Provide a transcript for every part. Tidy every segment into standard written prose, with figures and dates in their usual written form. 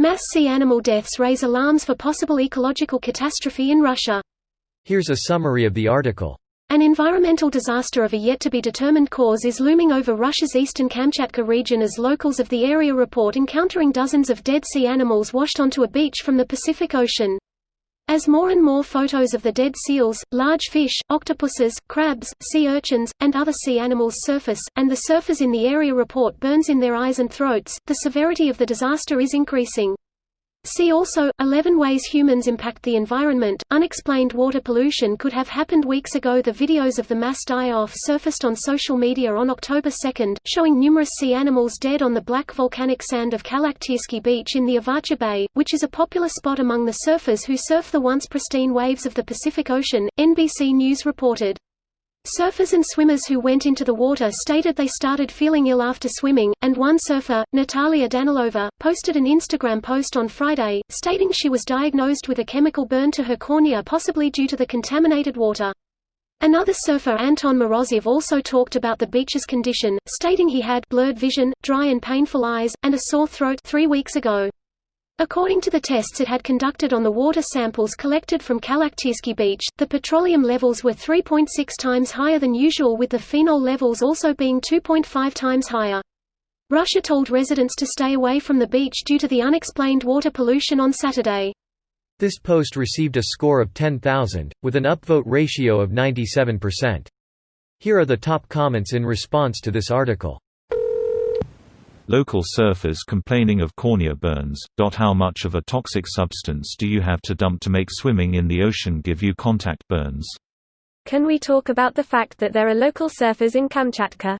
Mass sea animal deaths raise alarms for possible ecological catastrophe in Russia. Here's a summary of the article. An environmental disaster of a yet-to-be-determined cause is looming over Russia's eastern Kamchatka region as locals of the area report encountering dozens of dead sea animals washed onto a beach from the Pacific Ocean. As more and more photos of the dead seals, large fish, octopuses, crabs, sea urchins, and other sea animals surface, and the surfers in the area report burns in their eyes and throats, the severity of the disaster is increasing. See also, 11 ways humans impact the environment. Unexplained water pollution could have happened weeks ago. The videos of the mass die-off surfaced on social media on October 2, showing numerous sea animals dead on the black volcanic sand of Kalaktirsky Beach in the Avacha Bay, which is a popular spot among the surfers who surf the once pristine waves of the Pacific Ocean, NBC News reported. Surfers and swimmers who went into the water stated they started feeling ill after swimming, and one surfer, Natalia Danilova, posted an Instagram post on Friday, stating she was diagnosed with a chemical burn to her cornea possibly due to the contaminated water. Another surfer, Anton Morozov, also talked about the beach's condition, stating he had blurred vision, dry and painful eyes, and a sore throat 3 weeks ago. According to the tests it had conducted on the water samples collected from Kalaktirsky Beach, the petroleum levels were 3.6 times higher than usual, with the phenol levels also being 2.5 times higher. Russia told residents to stay away from the beach due to the unexplained water pollution on Saturday. This post received a score of 10,000, with an upvote ratio of 97%. Here are the top comments in response to this article. Local surfers complaining of cornea burns. How much of a toxic substance do you have to dump to make swimming in the ocean give you contact burns? Can we talk about the fact that there are local surfers in Kamchatka?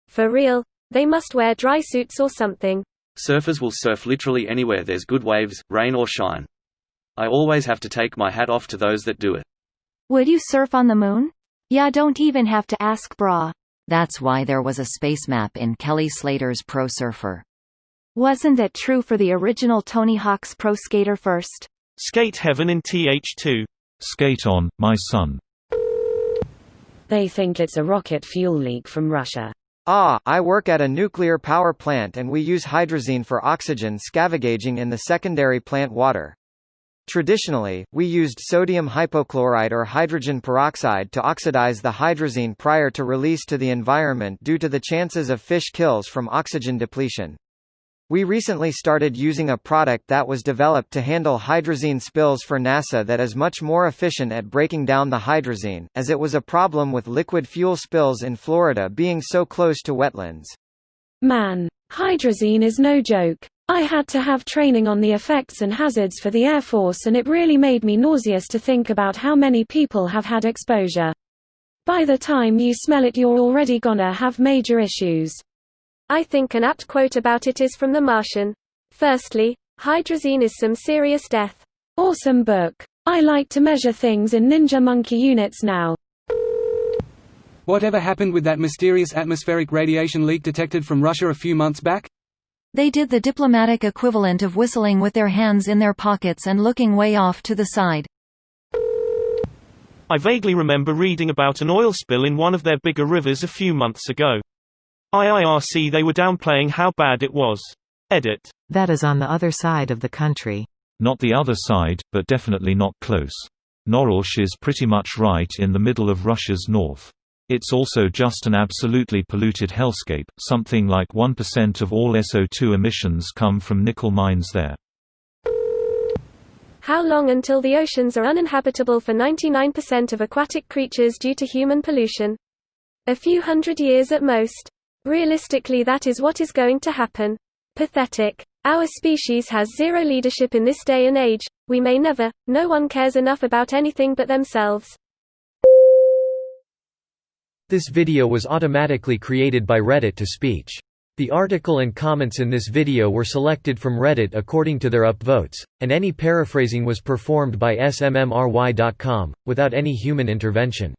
For real? They must wear dry suits or something. Surfers will surf literally anywhere there's good waves, rain or shine. I always have to take my hat off to those that do it. Would you surf on the moon? Yeah, don't even have to ask brah. That's why there was a space map in Kelly Slater's Pro Surfer. Wasn't that true for the original Tony Hawk's Pro Skater first? Skate heaven in TH2. Skate on, my son. They think it's a rocket fuel leak from Russia. I work at a nuclear power plant and we use hydrazine for oxygen scavenging in the secondary plant water. Traditionally, we used sodium hypochlorite or hydrogen peroxide to oxidize the hydrazine prior to release to the environment due to the chances of fish kills from oxygen depletion. We recently started using a product that was developed to handle hydrazine spills for NASA that is much more efficient at breaking down the hydrazine, as it was a problem with liquid fuel spills in Florida being so close to wetlands. Man, hydrazine is no joke. I had to have training on the effects and hazards for the Air Force, and it really made me nauseous to think about how many people have had exposure. By the time you smell it, you're already gonna have major issues. I think an apt quote about it is from The Martian. Firstly, hydrazine is some serious death. Awesome book. I like to measure things in Ninja Monkey units now. Whatever happened with that mysterious atmospheric radiation leak detected from Russia a few months back? They did the diplomatic equivalent of whistling with their hands in their pockets and looking way off to the side. I vaguely remember reading about an oil spill in one of their bigger rivers a few months ago. IIRC, they were downplaying how bad it was. Edit. That is on the other side of the country. Not the other side, but definitely not close. Norilsk is pretty much right in the middle of Russia's north. It's also just an absolutely polluted hellscape. Something like 1% of all SO2 emissions come from nickel mines there. How long until the oceans are uninhabitable for 99% of aquatic creatures due to human pollution? A few hundred years at most. Realistically, that is what is going to happen. Pathetic. Our species has zero leadership in this day and age. We may never. No one cares enough about anything but themselves. This video was automatically created by Reddit to speech. The article and comments in this video were selected from Reddit according to their upvotes, and any paraphrasing was performed by smmry.com, without any human intervention.